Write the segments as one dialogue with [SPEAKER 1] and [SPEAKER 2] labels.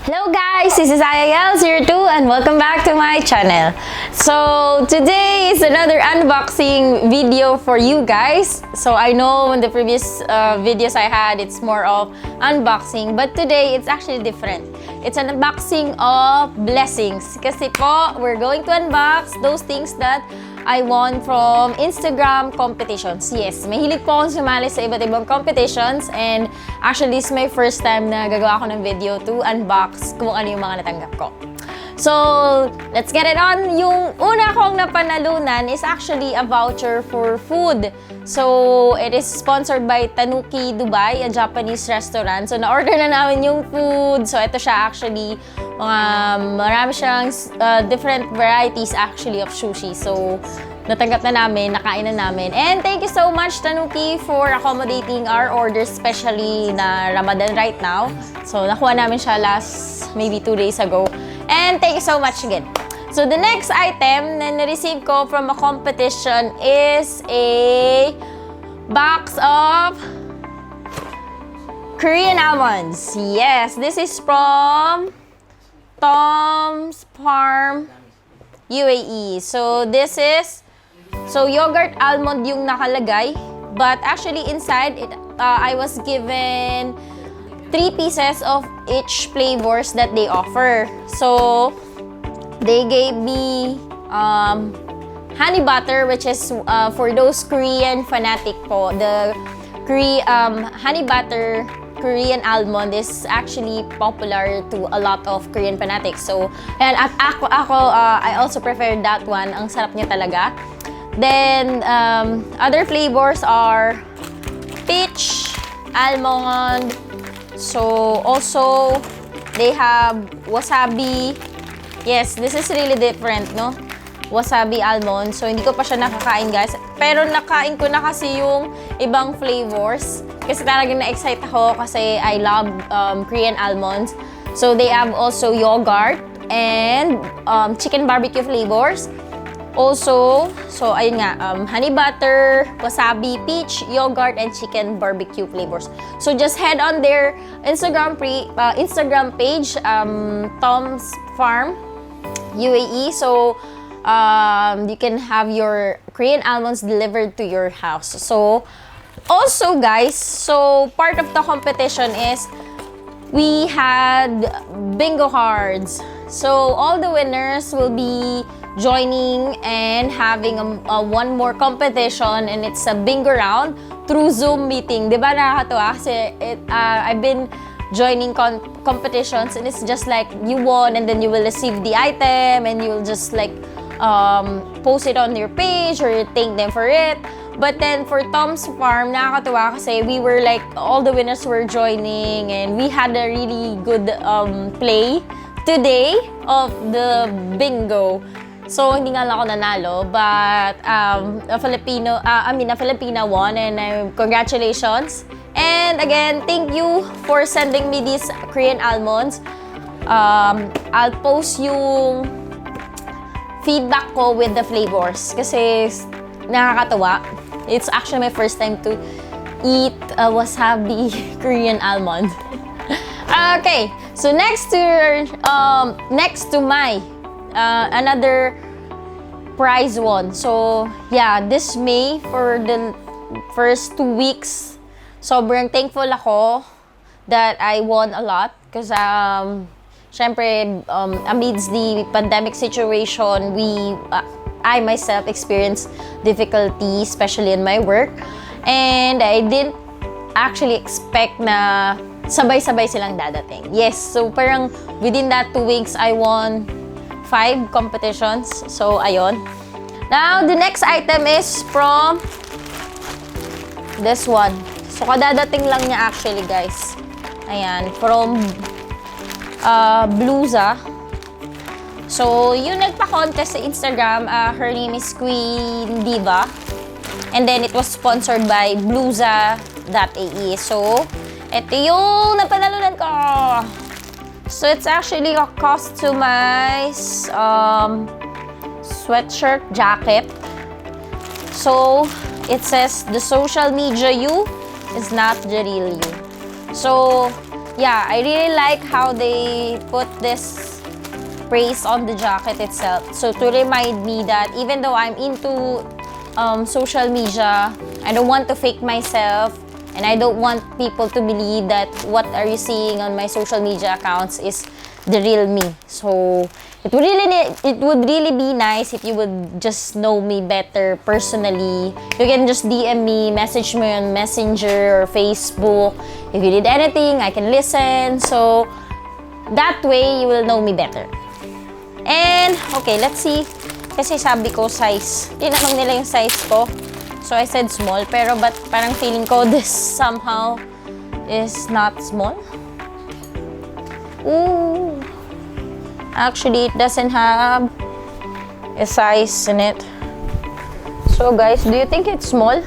[SPEAKER 1] Hello guys, this is IIL02 and welcome back to my channel. So today is another unboxing video for you guys. So I know in the previous videos I had, it's more of unboxing, but today it's actually different. It's an unboxing of blessings. Kasi po, we're going to unbox those things that I won from Instagram competitions. Yes, mahilig po akong sumali sa iba't ibang competitions and actually this is my first time na gagawa ako ng video to unbox kung ano yung mga natanggap ko. So, let's get it on. Yung una kong napanalunan is actually a voucher for food. So, it is sponsored by Tanuki Dubai, a Japanese restaurant. So, na-order na namin yung food. So, ito siya actually, marami siyang different varieties actually of sushi. So, natanggap na namin, nakain na namin. And thank you so much, Tanuki, for accommodating our orders, especially na Ramadan right now. So, nakuha namin siya maybe 2 days ago. And thank you so much again. So, the next item na na-receive ko from a competition is a box of Korean almonds. Yes, this is from Tom's Farm, UAE. So, this is yogurt almond yung nakalagay. But actually, inside, I was given 3 pieces of each flavors that they offer. So, they gave me honey butter, which is for those Korean fanatic po. The honey butter Korean almond is actually popular to a lot of Korean fanatics. So, and I also prefer that one. Ang sarap niya talaga. Then, other flavors are peach, almond. So, also, they have wasabi. Yes, this is really different, no? Wasabi almond. So, hindi ko pa siya nakakain, guys. Pero nakain ko na kasi yung ibang flavors. Kasi talagang na-excite ako kasi I love Korean almonds. So, they have also yogurt and chicken barbecue flavors. Also, so ayun nga, honey butter, wasabi, peach, yogurt, and chicken barbecue flavors. So just head on their Instagram page, Tom's Farm, UAE. So you can have your Korean almonds delivered to your house. So also guys, so part of the competition is we had bingo cards. So all the winners will be joining and having one more competition, and it's a bingo round through Zoom meeting. Diba nakakatuwa? Kasi I've been joining competitions and it's just like you won and then you will receive the item and you'll just like post it on your page or thank them for it. But then for Tom's Farm, nakakatuwa kasi we were like, all the winners were joining and we had a really good play today of the bingo. So, hindi nga lang ako nanalo, but a Filipina won, and congratulations. And again, thank you for sending me these Korean almonds. I'll post yung feedback ko with the flavors kasi nakakatawa. It's actually my first time to eat a wasabi Korean almond. Okay, so next to my another prize won. So, yeah, this May, for the first 2 weeks, sobrang thankful ako that I won a lot. Because, syempre, amidst the pandemic situation, I myself experienced difficulty, especially in my work. And I didn't actually expect na sabay-sabay silang dadating. Yes, so parang within that 2 weeks, I won 5 competitions. So, ayun. Now, the next item is from this one. So, kadadating lang niya actually, guys. Ayan. From Bluza. So, yung nagpa-contest sa Instagram, her name is Queen Diva. And then, it was sponsored by Bluza.ae. So, ito yung napanalunan ko. So, it's actually a customized sweatshirt jacket. So, it says, the social media you is not the real you. So, yeah, I really like how they put this praise on the jacket itself. So to remind me that even though I'm into social media, I don't want to fake myself, and I don't want people to believe that what are you seeing on my social media accounts is the real me. So it would really be nice if you would just know me better personally. You can just DM me, message me on Messenger or Facebook. If you need anything, I can listen. So that way you will know me better. And okay, let's see. Kasi sabi ko size. Tinanong nila yung size ko. So I said small, pero but parang feeling ko this somehow is not small. Ooh. Actually, it doesn't have a size in it. So guys, do you think it's small?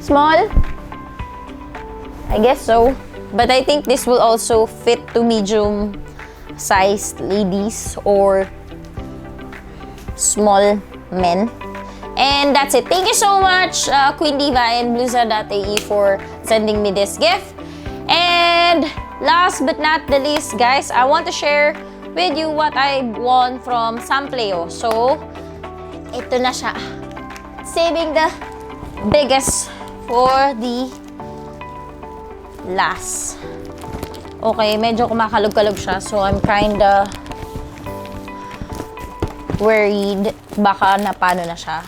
[SPEAKER 1] Small? I guess so. But I think this will also fit to medium sized ladies or small men. And that's it. Thank you so much, Queen Diva and Bluza.ae for sending me this gift. And last but not the least, guys, I want to share with you what I won from Samplay. So, ito na siya. Saving the biggest for the last. Okay, medyo kumakalog-kalog siya. So, I'm kinda worried baka na paano na siya.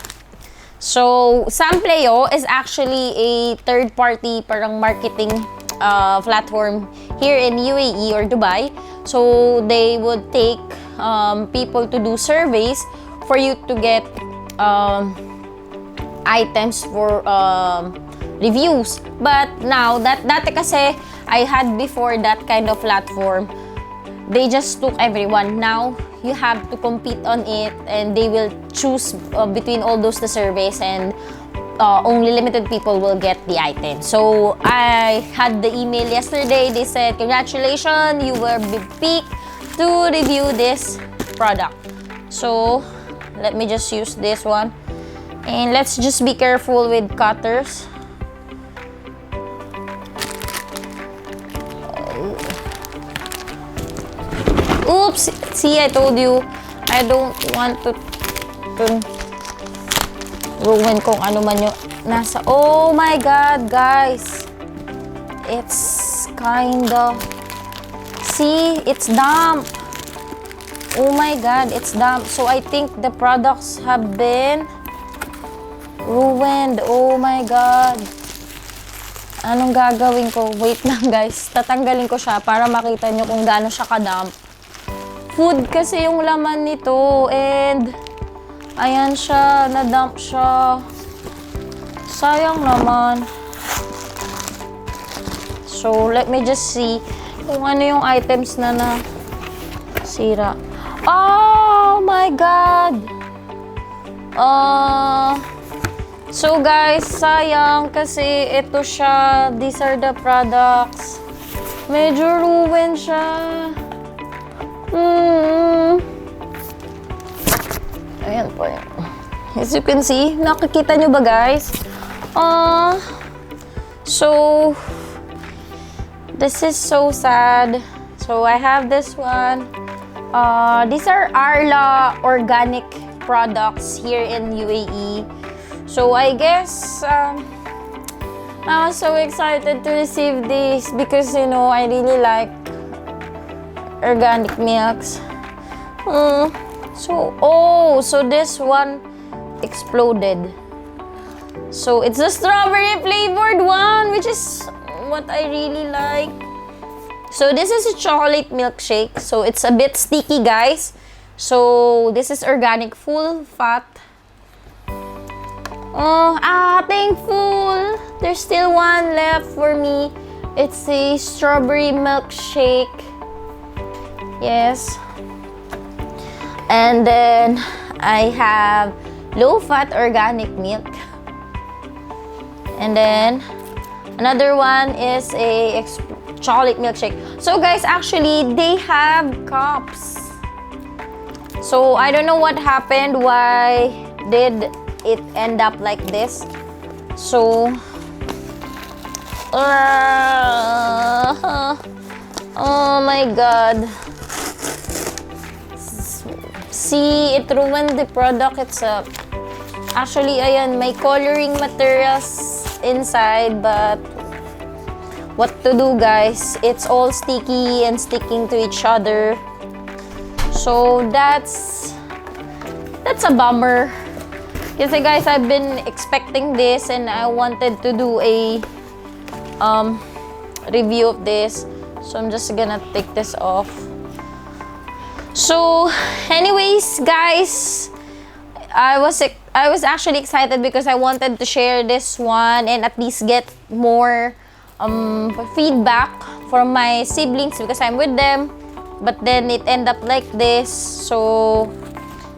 [SPEAKER 1] So, Samplay is actually a third-party parang marketing platform here in UAE or Dubai. So, they would take people to do surveys for you to get items for reviews. But now, dati kasi I had before that kind of platform, they just took everyone. Now, you have to compete on it and they will choose between all those the surveys, and only limited people will get the item. So, I had the email yesterday. They said, congratulations, you were picked to review this product. So, let me just use this one. And let's just be careful with cutters. Oops! See, I told you, I don't want to ruin kung ano man yung nasa. Oh my God, guys! It's kinda... See, it's damp. Oh my God, it's damp. So I think the products have been ruined. Oh my God. Anong gagawin ko? Wait lang, guys. Tatanggalin ko siya para makita nyo kung gaano siya kadamp. Food kasi yung laman nito, and ayan siya, na-dump siya. Sayang naman. So, let me just see kung ano yung items na nasira. Oh my God! So guys, sayang kasi ito siya. These are the products. Medyo ruined siya. Ayan po yan. As you can see, nakikita nyo ba guys? So, this is so sad. So, I have this one. These are Arla organic products here in UAE. So, I guess, I was so excited to receive this because, you know, I really like organic milks. So this one exploded. So it's the strawberry flavored one, which is what I really like. So this is a chocolate milkshake. So it's a bit sticky, guys. So this is organic, full fat. Thankful. There's still one left for me. It's a strawberry milkshake. Yes. And then I have low-fat organic milk. And then another one is a chocolate milkshake. So guys, actually they have cups. So I don't know what happened. Why did it end up like this? So Oh my god. See, it ruined the product itself. Actually, ayan, may coloring materials inside, but what to do, guys? It's all sticky and sticking to each other. So that's a bummer. Kasi guys, I've been expecting this and I wanted to do a review of this. So I'm just gonna take this off. So anyways, guys, I was actually excited because I wanted to share this one and at least get more feedback from my siblings because I'm with them. But then it ended up like this. So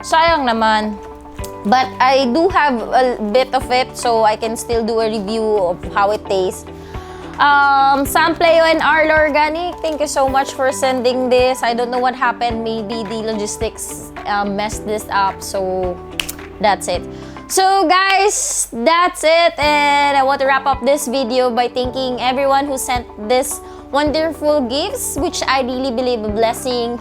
[SPEAKER 1] sayang naman. But I do have a bit of it, so I can still do a review of how it tastes. Samplay and Arlo Organic, thank you so much for sending this. I don't know what happened. Maybe the logistics messed this up. So that's it. So guys, that's it. And I want to wrap up this video by thanking everyone who sent this wonderful gifts, which I really believe a blessing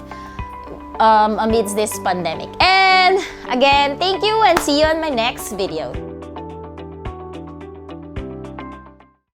[SPEAKER 1] amidst this pandemic. And again, thank you and see you on my next video.